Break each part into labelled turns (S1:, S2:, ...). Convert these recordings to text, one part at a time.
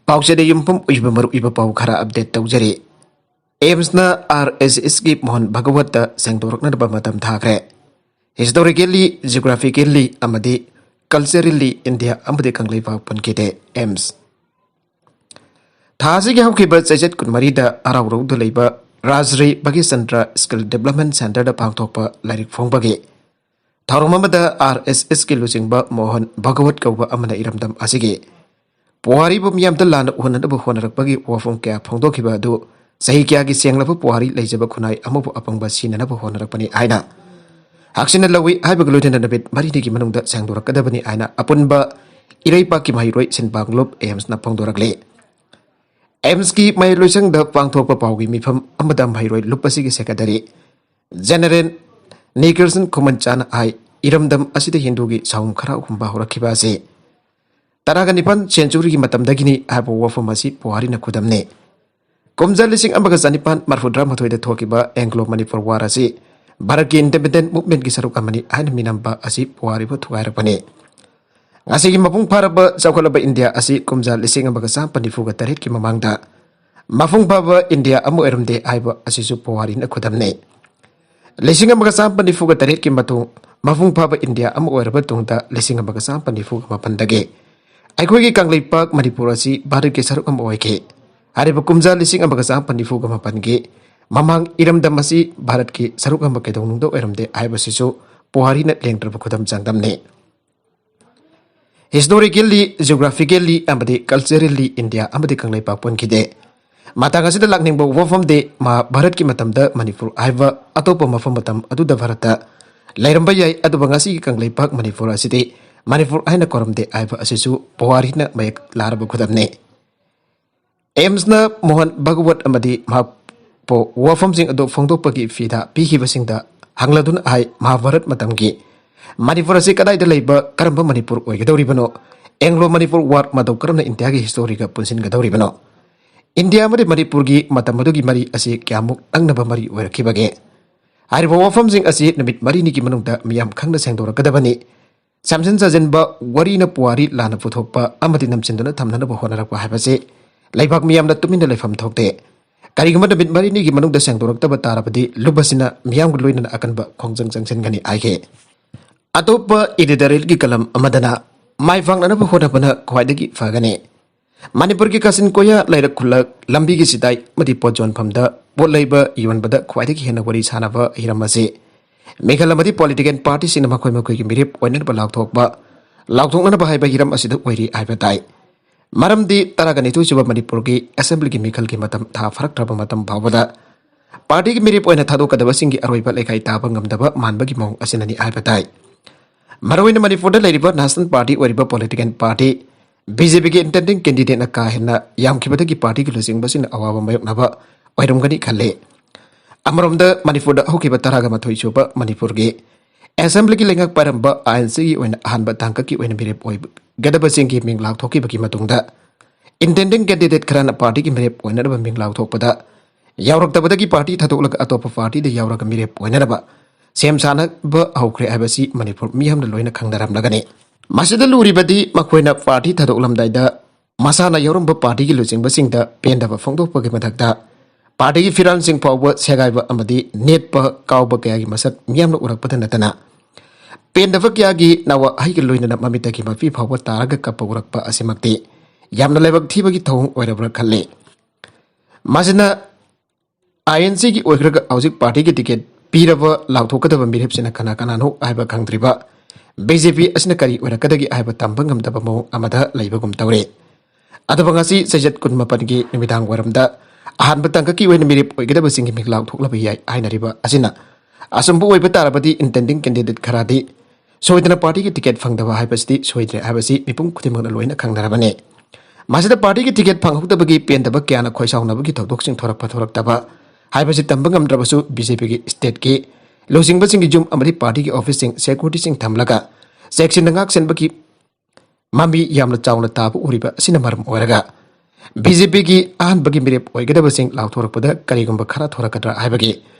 S1: ꯄꯥꯎꯆꯦꯗ ꯌꯨꯝꯐꯝ ꯑꯣꯏꯕ ꯃꯔꯨꯑꯣꯏꯕ ꯄꯥꯎ ꯈꯔ ꯑꯞꯗꯦꯠ ꯇꯧꯖꯔꯤ꯫ ꯑꯦꯝꯁꯅ RSSꯒꯤ ꯃꯣꯍꯟ ꯚꯒꯋꯠꯇ ꯁꯦꯡꯗꯣꯔꯛꯅꯕ ꯃꯇꯝ ꯊꯥꯈ꯭ꯔꯦ꯫ ꯍꯤꯁꯇꯣꯔꯤꯀꯦꯜꯂꯤ, ꯖꯤꯑꯣꯒ꯭ꯔꯥꯐꯤꯀꯦꯜꯂꯤ ꯑꯃꯗꯤ ꯀꯜꯆꯔꯦꯜꯂꯤ ꯏꯟꯗꯤꯌꯥ ꯑꯃꯗꯤ ꯀꯪꯂꯩꯄꯥꯛ ꯄꯟꯈꯤꯗꯦ꯫ ꯑꯦꯝꯁ ꯊꯥ ꯑꯁꯤꯒꯤ ꯍꯧꯈꯤꯕ ꯆꯩꯆꯠ 24ꯗ ꯑꯔꯥꯎꯔꯧꯗ ꯂꯩꯕ ꯔꯥꯖꯔꯤ ꯚꯒꯦꯁꯆꯟꯗ꯭ꯔ ꯁ꯭ꯀꯤꯜ ꯗꯦꯚꯂꯞꯃꯦꯟꯠ ꯁꯦꯟꯇꯔꯗ ꯄꯥꯡꯊꯣꯛꯄ ꯂꯥꯏꯔꯤꯛ ꯐꯣꯡꯕꯒꯤ ꯊꯧꯔꯝ ꯑꯃꯗ RSSꯒꯤ ꯂꯨꯆꯤꯡꯕ ꯃꯣꯍꯟ ꯚꯒꯋꯠ ꯀꯧꯕ ꯑꯃꯅ ꯏꯔꯝꯗꯝ ꯑꯁꯤꯒꯤ ꯄꯨꯋꯥꯔꯤꯕꯨ ꯃꯤꯌꯥꯝꯗ ꯂꯥꯟꯅ ꯎꯍꯟꯅꯕ ꯍꯣꯠꯅꯔꯛꯄꯒꯤ ꯋꯥꯐꯝ ꯀꯌꯥ ꯐꯣꯡꯗꯣꯛꯈꯤꯕ ꯑꯗꯨ ꯆꯍꯤ ꯀꯌꯥꯒꯤ ꯁꯦꯡꯂꯕ ꯄꯨꯋꯥꯔꯤ ꯂꯩꯖꯕ ꯈꯨꯟꯅꯥꯏ ꯑꯃꯕꯨ ꯑꯄꯪꯕ ꯁꯤꯅꯅꯕ ꯍꯣꯠꯅꯔꯛꯄꯅꯤ ꯍꯥꯏꯅ ꯍꯛꯁꯤꯟꯅ ꯂꯧꯏ ꯍꯥꯏꯕꯒ ꯂꯣꯏꯅꯅ ꯅꯨꯃꯤꯠ 4ꯅꯤꯒꯤ ꯃꯅꯨꯡꯗ ꯁꯦꯡꯗꯣꯔꯛꯀꯗꯕꯅꯤ ꯍꯥꯏꯅ ꯑꯄꯨꯟꯕ ꯏꯔꯩꯄꯥꯛꯀꯤ ꯃꯍꯩꯔꯣꯏ ꯁꯤꯟꯕꯥꯡꯂꯨꯞ ꯑꯦꯝꯁꯅ ꯐꯣꯡꯗꯣꯔꯛꯂꯤ꯫ ꯑꯦꯝꯁꯀꯤ ꯃꯍꯩꯂꯣꯏꯁꯪꯗ ꯄꯥꯡꯊꯣꯛꯄ ꯄꯥꯎꯒꯤ ꯃꯤꯐꯝ ꯑꯃꯗ ꯃꯍꯩꯔꯣꯏ ꯂꯨꯞ ꯑꯁꯤꯒꯤ ꯁꯦꯀ꯭ꯔꯦꯇꯔꯤ ꯖꯦꯅꯔꯦꯜ ꯅꯤꯀꯜꯁꯟ ꯈꯨꯃꯟꯆꯥꯅ ꯍꯥꯏ ꯏꯔꯝꯗꯝ ꯑꯁꯤꯗ ꯍꯤꯟꯗꯨꯒꯤ ꯁꯥꯎꯝ ꯈꯔ ꯍꯨꯝꯕ ꯍꯧꯔꯛꯈꯤꯕ ꯑꯁꯤ 19 ꯁꯦꯟꯆꯨꯔꯤꯒꯤ ꯃꯇꯝꯗꯒꯤꯅꯤ ꯍꯥꯏꯕ ꯋꯥꯐꯝ ꯑꯁꯤ ꯄꯨꯋꯥꯔꯤꯅ ꯈꯨꯗꯝꯅꯤ꯫ ꯀꯨꯝꯖꯥ 1962ꯗ ꯊꯣꯛꯈꯤꯕ ꯑꯦꯡꯒ꯭ꯂꯣ ꯃꯅꯤꯄꯨꯔ ꯋꯥꯔ ꯑꯁꯤ ꯚꯥꯔꯠꯀꯤ ꯏꯟꯗꯤꯄꯦꯟꯗꯦꯟꯠ ꯃꯨꯚꯃꯦꯟꯠꯀꯤ ꯁꯔꯨꯛ ꯑꯃꯅꯤ ꯍꯥꯏꯅ ꯃꯤꯅꯝꯕ ꯑꯁꯤ ꯄꯨꯋꯥꯔꯤꯕꯨ ꯊꯨꯒꯥꯏꯔꯛꯄꯅꯤ꯫ ꯉꯁꯤꯒꯤ ꯃꯄꯨꯡ ꯐꯥꯔꯕ ꯆꯥꯎꯈꯠꯂꯕ ꯏꯟꯗꯤꯌꯥ ꯑꯁꯤ ꯀꯨꯝꯖꯥ 1948ꯀꯤ ꯃꯃꯥꯡꯗ ꯃꯄꯨꯡ ꯐꯥꯕ ꯏꯟꯗꯤꯌꯥ ꯑꯃ ꯑꯣꯏꯔꯝꯗꯦ ꯍꯥꯏꯕ ꯑꯁꯤꯁꯨ ꯄꯨꯋꯥꯔꯤꯅ ꯈꯨꯗꯝꯅꯤ꯫ 1948ꯀꯤ ꯃꯇꯨꯡ ꯃꯄꯨꯡ ꯐꯥꯕ ꯏꯟꯗꯤꯌꯥ ꯑꯃ ꯑꯣꯏꯔꯕ ꯇꯨꯡꯗ 1947ꯗꯒꯤ ꯑꯩꯈꯣꯏꯒꯤ ꯀꯪꯂꯩꯄꯥꯛ ꯃꯅꯤꯄꯨꯔ ꯑꯁꯤ ꯚꯥꯔꯠꯀꯤ ꯁꯔꯨꯛ ꯑꯃ ꯑꯣꯏꯈꯤ꯫ ꯍꯥꯏꯔꯤꯕ ꯀꯨꯝꯖꯥ 1948ꯒꯤ ꯃꯃꯥꯡ ꯏꯔꯝꯗꯝ ꯑꯁꯤ ꯚꯥꯔꯠꯀꯤ ꯁꯔꯨꯛ ꯑꯃ ꯀꯩꯗꯧꯅꯨꯡꯗ ꯑꯣꯏꯔꯝꯗꯦ ꯍꯥꯏꯕꯁꯤꯁꯨ ꯄꯨꯋꯥꯔꯤꯅ ꯂꯦꯡꯗ꯭ꯔꯕ ꯈꯨꯗꯝ ꯆꯥꯡꯗꯝꯅꯤ꯫ ꯍꯤꯁꯇꯣꯔꯤꯀꯦꯜꯂꯤ, ꯖꯤꯑꯣꯒ꯭ꯔꯥꯐꯤꯀꯦꯜꯂꯤ ꯑꯃꯗꯤ ꯀꯜꯆꯔꯦꯜꯂꯤ ꯏꯟꯗꯤꯌꯥ ꯑꯃꯗꯤ ꯀꯪꯂꯩꯄꯥꯛ ꯄꯟꯈꯤꯗꯦ꯫ ꯃꯇꯥꯡ ꯑꯁꯤꯗ ꯂꯥꯛꯅꯤꯡꯕ ꯋꯥꯐꯝꯗꯤ ꯃꯍꯥꯚꯥꯔꯠꯀꯤ ꯃꯇꯝꯗ ꯃꯅꯤꯄꯨꯔ ꯍꯥꯏꯕ ꯑꯇꯣꯞꯄ ꯃꯐꯝ ꯃꯇꯝ ꯑꯗꯨꯗ ꯚꯥꯔꯠꯇ ꯂꯩꯔꯝꯕ ꯌꯥꯏ, ꯑꯗꯨꯕꯨ ꯉꯁꯤꯒꯤ ꯀꯪꯂꯩꯄꯥꯛ ꯃꯅꯤꯄꯨꯔ ꯑꯁꯤꯗꯤ ꯃꯅꯤꯄꯨꯔ ꯍꯥꯏꯅ ꯀꯧꯔꯝꯗꯦ ꯍꯥꯏꯕ ꯑꯁꯤꯁꯨ ꯄꯨꯋꯥꯔꯤꯅ ꯃꯌꯦꯛ ꯂꯥꯔꯕ ꯈꯨꯗꯝꯅꯤ꯫ ꯑꯦꯝꯁꯅ ꯃꯣꯍꯟ ꯚꯒꯋꯠ ꯑꯃꯗꯤ ꯃꯍꯥꯛꯄꯨ ꯋꯥꯐꯝꯁꯤꯡ ꯑꯗꯨ ꯐꯣꯡꯗꯣꯛꯄꯒꯤ ꯐꯤꯗ ꯄꯤꯈꯤꯕꯁꯤꯡꯗ ꯍꯪꯂꯗꯨꯅ ꯍꯥꯏ ꯃꯍꯥꯚꯥꯔꯠ ꯃꯇꯝꯒꯤ ꯃꯅꯤꯄꯨꯔ ꯑꯁꯤ ꯀꯗꯥꯏꯗ ꯂꯩꯕ ꯀꯔꯝꯕ ꯃꯅꯤꯄꯨꯔ ꯑꯣꯏꯒꯗꯧꯔꯤꯕꯅꯣ? ꯑꯦꯡꯒ꯭ꯂꯣ ꯃꯅꯤꯄꯨꯔ ꯋꯥꯔ ꯃꯇꯧ ꯀꯔꯝꯅ ꯏꯟꯗꯤꯌꯥꯒꯤ ꯍꯤꯁꯇꯣꯔꯤꯒ ꯄꯨꯟꯁꯤꯟꯒꯗꯧꯔꯤꯕꯅꯣ? ꯏꯟꯗꯤꯌꯥ ꯑꯃꯗꯤ ꯃꯅꯤꯄꯨꯔꯒꯤ ꯃꯇꯝ ꯑꯗꯨꯒꯤ ꯃꯔꯤ ꯑꯁꯤ ꯀꯌꯥꯃꯨꯛ ꯅꯛꯅꯕ ꯃꯔꯤ ꯑꯣꯏꯔꯛꯈꯤꯕꯒꯦ? ꯍꯥꯏꯔꯤꯕ ꯋꯥꯐꯝꯁꯤꯡ ꯑꯁꯤ ꯅꯨꯃꯤꯠ 4ꯅꯤꯒꯤ ꯃꯅꯨꯡꯗ ꯃꯤꯌꯥꯝ ꯈꯪꯅ ꯁꯦꯡꯗꯣꯔꯛꯀꯗꯕꯅꯤ꯫ ꯁꯝꯖꯤꯟ ꯁꯥꯖꯤꯟꯕ, ꯋꯥꯔꯤꯅ ꯄꯨꯋꯥꯔꯤ ꯂꯥꯟꯅ ꯄꯨꯊꯣꯛꯄ ꯑꯃꯗꯤ ꯅꯝꯁꯤꯟꯗꯨꯅ ꯊꯝꯅꯅꯕ ꯍꯣꯠꯅꯔꯛꯄ ꯍꯥꯏꯕꯁꯤ ꯂꯩꯕꯥꯛ ꯃꯤꯌꯥꯝꯅ ꯇꯨꯃꯤꯟꯅ ꯂꯩꯐꯝ ꯊꯣꯛꯇꯦ꯫ ꯀꯔꯤꯒꯨꯝꯕ ꯅꯨꯃꯤꯠ 4ꯅꯤꯒꯤ ꯃꯅꯨꯡꯗ ꯁꯦꯡꯗꯣꯔꯛꯇꯕ ꯇꯥꯔꯕꯗꯤ ꯂꯨꯞ ꯑꯁꯤꯅ ꯃꯤꯌꯥꯝꯒ ꯂꯣꯏꯅꯅ ꯑꯀꯟꯕ ꯈꯣꯡꯖꯪ ꯆꯪꯁꯤꯟꯒꯅꯤ ꯍꯥꯏꯈꯤ꯫ ꯑꯇꯣꯞꯄ ꯏꯗꯤꯇꯣꯔꯤꯌꯦꯜꯒꯤ ꯀꯂꯝ ꯑꯃꯗꯅ ꯃꯥꯏ ꯄꯥꯛꯅꯅꯕ ꯍꯣꯠꯅꯕꯅ ꯈ꯭ꯋꯥꯏꯗꯒꯤ ꯐꯒꯅꯤ꯫ ꯃꯅꯤꯄꯨꯔꯒꯤ ꯀꯥꯆꯤꯟ ꯀꯣꯏꯌꯥ ꯂꯩꯔꯛ ꯈꯨꯜꯂꯛ, ꯂꯝꯕꯤꯒꯤ ꯆꯤꯗꯥꯏ ꯑꯃꯗꯤ ꯄꯣꯠ ꯌꯣꯟꯐꯝꯗ ꯄꯣꯠ ꯂꯩꯕ ꯌꯣꯟꯕꯗ ꯈ꯭ꯋꯥꯏꯗꯒꯤ ꯍꯦꯟꯅ ꯋꯥꯔꯤ ꯁꯥꯅꯕ ꯍꯤꯔꯝ ꯑꯁꯤ ꯃꯤꯈꯜ ꯑꯃꯗꯤ ꯄꯣꯂꯤꯇꯤꯀꯦꯜ ꯄꯥꯔꯇꯤꯁꯤꯡꯅ ꯃꯈꯣꯏꯒꯤ ꯃꯤꯔꯦꯞ ꯑꯣꯏꯅꯅꯕ ꯂꯥꯎꯊꯣꯛꯅꯅꯕ ꯍꯥꯏꯕ ꯍꯤꯔꯝ ꯑꯁꯤꯗ ꯑꯣꯏꯔꯤ ꯍꯥꯏꯕ ꯇꯥꯏ꯫ ꯃꯔꯝꯗꯤ 12 ꯁꯨꯕ ꯃꯅꯤꯄꯨꯔꯒꯤ ꯑꯦꯁꯦꯝꯕ꯭ꯂꯤꯒꯤ ꯃꯤꯈꯜꯒꯤ ꯃꯇꯝ ꯊꯥ ꯐꯔꯛꯇ꯭ꯔꯕ ꯃꯇꯝ ꯐꯥꯎꯕꯗ ꯄꯥꯔꯇꯤꯒꯤ ꯃꯤꯔꯦꯞ ꯑꯣꯏꯅ ꯊꯥꯗꯣꯛꯀꯗꯕꯁꯤꯡꯒꯤ ꯑꯔꯣꯏꯕ ꯂꯩꯈꯥꯏ ꯇꯥꯕ ꯉꯝꯗꯕ ꯃꯥꯟꯕꯒꯤ ꯃꯑꯣꯡ ꯑꯁꯤꯅꯅꯤ ꯍꯥꯏꯕ ꯇꯥꯏ꯫ ꯃꯔꯨꯑꯣꯏꯅ ꯃꯅꯤꯄꯨꯔꯗ ꯂꯩꯔꯤꯕ ꯅꯦꯁꯅꯦꯜ ꯄꯥꯔꯇꯤ ꯑꯣꯏꯔꯤꯕ ꯄꯣꯂꯤꯇꯤꯀꯦꯜ ꯄꯥꯔꯇꯤ BJPꯒꯤ ꯏꯟꯇꯦꯟꯗꯤꯡ ꯀꯦꯟꯗꯤꯗꯦꯠꯅ ꯀꯥ ꯍꯦꯟꯅ ꯌꯥꯝꯈꯤꯕꯗꯒꯤ ꯄꯥꯔꯇꯤꯒꯤ ꯂꯨꯆꯤꯡꯕꯁꯤꯡꯅ ꯑꯋꯥꯕ ꯃꯥꯌꯣꯛꯅꯕ ꯑꯣꯏꯔꯝꯒꯅꯤ ꯈꯜꯂꯤ꯫ ꯑꯃꯔꯣꯝꯗ ꯃꯅꯤꯄꯨꯔꯗ ꯍꯧꯈꯤꯕ 12 ꯁꯨꯕ ꯃꯅꯤꯄꯨꯔꯒꯤ ꯑꯦꯁꯦꯝꯕ꯭ꯂꯤꯒꯤ ꯂꯩꯉꯥꯛ ꯄꯥꯏꯔꯝꯕ ANCꯒꯤ ꯑꯣꯏꯅ ꯑꯍꯥꯟꯕ ꯇꯥꯡꯀꯛꯀꯤ ꯑꯣꯏꯅ ꯃꯤꯔꯦꯞ ꯑꯣꯏꯒꯗꯕꯁꯤꯡꯒꯤ ꯃꯤꯡ ꯂꯥꯎꯊꯣꯛꯈꯤꯕꯒꯤ ꯃꯇꯨꯡꯗ इंटेंडिंग कैंडिडेट खराना पार्टी की मिरेप ओइनरबा मिंग लाउथोकपदा यावरक्तबदगी पार्टी थदोकलग अतोप पार्टी दे यावरग मिरेप ओइनरबा सेम सानब हौख्रे हाइबसी मणिपुर मियामना लोइना खंगदरमलगने मसिदा लुरिबदी मखोइना पार्टी थदोकलमदाइदा मसाना यावरंब पार्टी की लुचिंगबसिंगदा पेंदबा फोंदोकपगे मथक्ता पार्टी की फिरानसिंग फावबा सेगाइबा अमदी नेटपा कावबा कयागी मसक मियामना उरकपदा नतना पेंदबा कयागी नावा हाइग लोइना ममितगी मफी फावबा तारगा कपा उरकपा असिमक्ति यामना लेबक थीबगी थौंग ओइरबरा खल्ले माजना ANC की ओइखरग हौजिक पार्टी की टिकट पीरबा लाउथोकदबा मिरेपसिना कना कनानो आइबा खंगद्रिबा BJP असना करी ओइरकदगी आइबा तंबा ngамदबा मौ अमदा लैबगुम तौरे अदबा ngasi सजत कुनमपन की निमिदांग वरमदा अहानबा तंककी ओइना मिरेप ओइगदबा सिंगी मिग लाउथोकलबा याय आइनरिबा असिना असंबु ओइबा तारबदी इंटेंडिंग कैंडिडेट खरादी सोइदना पार्टी की टिकट फंगदबा हाइबसदी सोइद्रे हाइबसी मिपुम खुदिमगना लोइना खंगदरबने मासिदा पार्टी की टिकट फंगहुदबगी पेंदबा क्याना खोइसाउनबगी थौदोकसिंग थोरकपा हाइबसी तंबा ngамद्रबसु BJP की स्टेट की लुचिंगबसिंगी जुम अमदी पार्टी की ऑफिसिंग सिक्योरिटी सिंग थमलगा section ngak senbagi mami yamna chauna tabu uriba asina maram oiraga BJP की अहनबगी मिरेप ओइगदबसिंग लाउथोरकपदा करिगुंबा खरा थोरकद्रा हाइबगी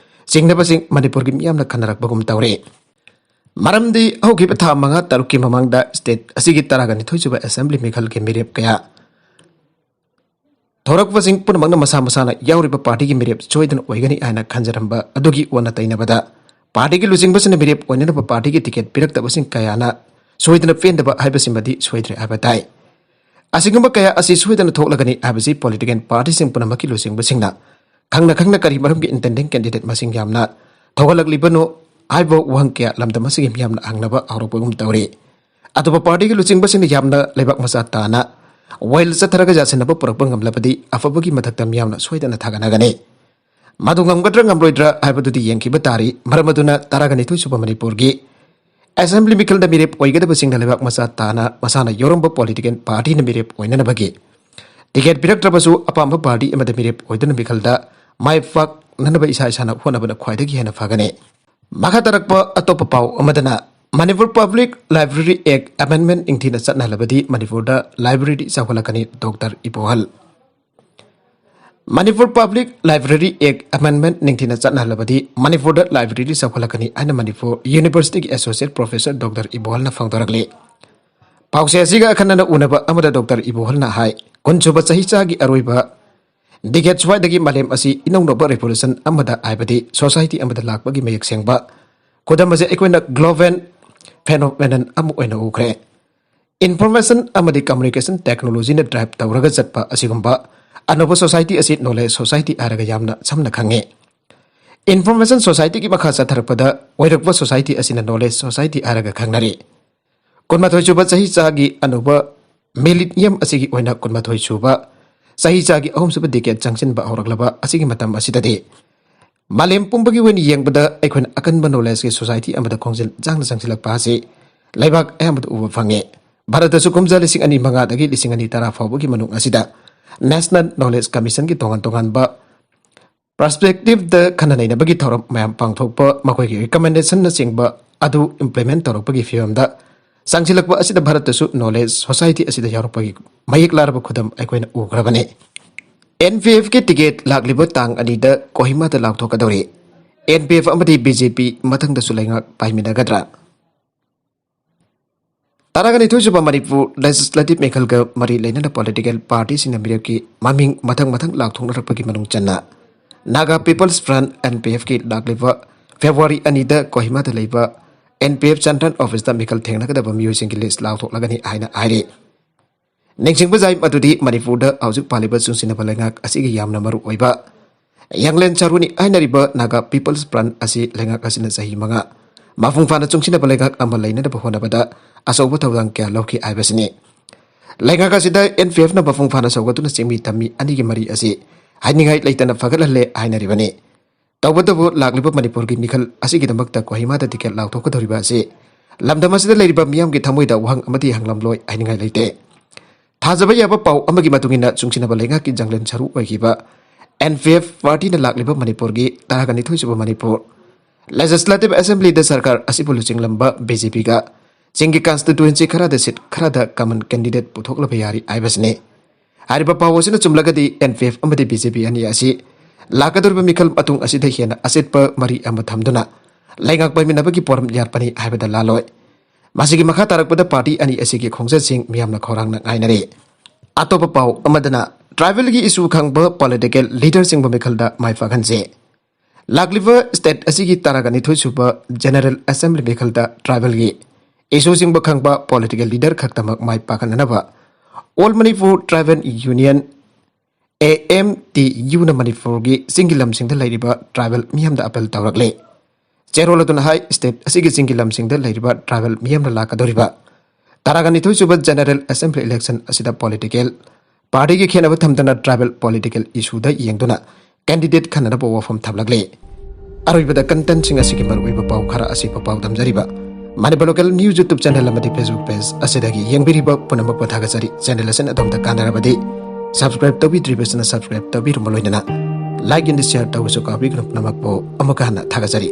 S1: सिंगदबसिंग मणिपुर की मियामना खनरकबगुम तौरे मरमदी हौगिबा था मंगा तरुक की ममांगदा स्टेट असिगी 12 सुबा असेंबली मिखल के मिरेप कया थौरक्पसिंग पुनमंगना मसा मसाना यावरिबा पार्टी की मिरेप सोइदन ओइगनी आइना खंजरंबा अदुगी ओना तैनबदा पार्टी की लुचिंगबसिन मिरेप ओइनबा पार्टी की टिकट पिरक्तबसिंग कयाना सोइदन पेंदबा हाइबसिमदि सोइद्रे हाबताई असिगुंबा कया असि सोइदन थोकलगनी हाबसि पॉलिटिकल पार्टी सिंग पुनमकी लुचिंगबसिंगना खंगना खंगना करी मरमगी इंटेंडिंग कैंडिडेट मसिंग यामना थोगलगलिबनो आइबो वहंग क्या लमदमसिग यामना आंगनबा आरोपगुम तौरी अतोपा पार्टी की लुचिंगबसिंग यामना लेबाक मसा ताना while चथरगा जासिनबा पुरकबा ngamlabadi afabagi mathakta miyamna soidana thaganagani madu ngamgadra ngamloidra haibadudi yengkiba tari maramaduna taragani thuisuba manipurgi assembly mikal da mirep oigada basingna lebak masa tana masana yoromba political party na mirep oinana bagi ticket piraktrabasu apamba party amada mirep oidana mikal da mai fak nanaba isa isana honabana khwaidagi hena fagane maka tarakpa atopa pau amadana Manipur Public Library Act Amendment ingthina chatna labadi Manipur da library sawhalakani Dr. Ibohal Manipur Public Library Act Amendment ingthina chatna labadi Manipur da library sawhalakani ana Manipur University Associate Professor Dr. Ibohal na phangdorakle Pause asiga khanana unaba amada Dr. Ibohal na hai konchuba chahicha gi aroiba decades waidagi malem asi inongnoba revolution amada aibadi society amada lakbagi mayak sengba kodamase ekoina global phenomenon amu oina ukre information amadi communication technology na drive tawraga chatpa asigumba anoba society asi knowledge society araga yamna samna khange information society ki makha chatharpada oirakpa society asina knowledge society araga khangnari kunmathoi chuba chahi chagi anoba millennium asigi oina kunmathoi chuba chahi chagi ahum suba decade changchin ba auraglaba asigi matam asidade Malem pumbagi wen yengbada aikon akanba knowledge ke society amada khongjel jangna jangsilak pase laibak ayamada uba phange bharata su kumja lising ani manga dagi lising ani tara fawbagi manung asida National Knowledge Commission ki tongan tongan ba perspective the khananai na bagi thoram mayam pangthokpa makoi ki recommendation na singba adu implement torokpagi fiam da sangsilakba asida bharata su knowledge society asida yaropagi mayik larba khudam aikoina ugrabane NPF के ticket लाखलिब तांग अनिदा कोहिमा दा लाउथोकदौरी NPF अमदी BJP मथंग दा सुलाइंगा पाइमिनागद्रा तारागनि थुजुबा Manipur legislative मेखल ग मरी लेना political party सिंग मिरक की ममिंग मथंग मथंग लाउथोंग रखपगी मनुंग चन्ना Naga peoples front NPF की लाखलिब फेब्रुवारी अनिदा कोहिमा दा लेबा NPF सेंट्रल ऑफिस दा मेखल थेंगनागदबा मियोसिंग की लिस्ट लाउथोकलगनि आइना आइरे Nengsing bazai matudi Manipur da aujuk paliba sungsina balengak asigi yamna maru oiba Yanglen charuni ainariba Naga People's Front asi lengak asina sahi manga mafung fana sungsina balengak amalaina da bahona bada asoba tawdang kya loki aibasini lengak asida NPF na mafung fana sawgatuna singmi tammi anigi mari asi hainingai leitana fagalalle ainaribani tawbadabu lagliba Manipur gi mikhal asigi damakta kohima da tiket lauthoka doriba asi lamdamasida leiriba miyam gi thamoida wahang amati hanglamloi hainingai leite Thajaba yaba pau amagi matungina sungsina balenga ki janglen charu oigiba NPF party na lakliba Manipur gi taragani thoisuba Manipur Legislative Assembly da sarkar asipulu jinglamba BJP ga jingi constituency khara da sit khara da common candidate puthokla bayari aibasne hariba pawosina chumlagadi NPF amadi BJP ani asi lakadurba mikal patung asida hiana asitpa mari amathamduna laingak paiminabagi poram yarpani aibada laloi Masigi makha tarakpada party ani asigi khongsa sing miyamna khorang na ngainare atopa pau amadana tribal gi issue khangba political leader sing bamikhalda mai fakhanse lagliva state asigi taragani thoisuba general assembly mikhalda tribal gi issue sing khangba political leader khaktamak mai pakhananaba all Manipur tribal union AMTU na Manipur gi singilam singda lairiba tribal miyamda apel tawrakle Cheroladun High State asigi singilam singda lairiba tribal miyamna lakadoriba taragani thoisuba general assembly election asida political party gi khenaba thamdana tribal political issue da yengduna candidate khanana bo wafam thamlagle aroibada content sing asigi maruiba pau khara asipa pau damjariba Manipur local news YouTube channel amadi Facebook page asidagi yengbiriba punamak pathagachari channel asen adomda kanarabadi subscribe to be tribesna subscribe to be rumaloinana like and share to so copy group namak bo amakana thagachari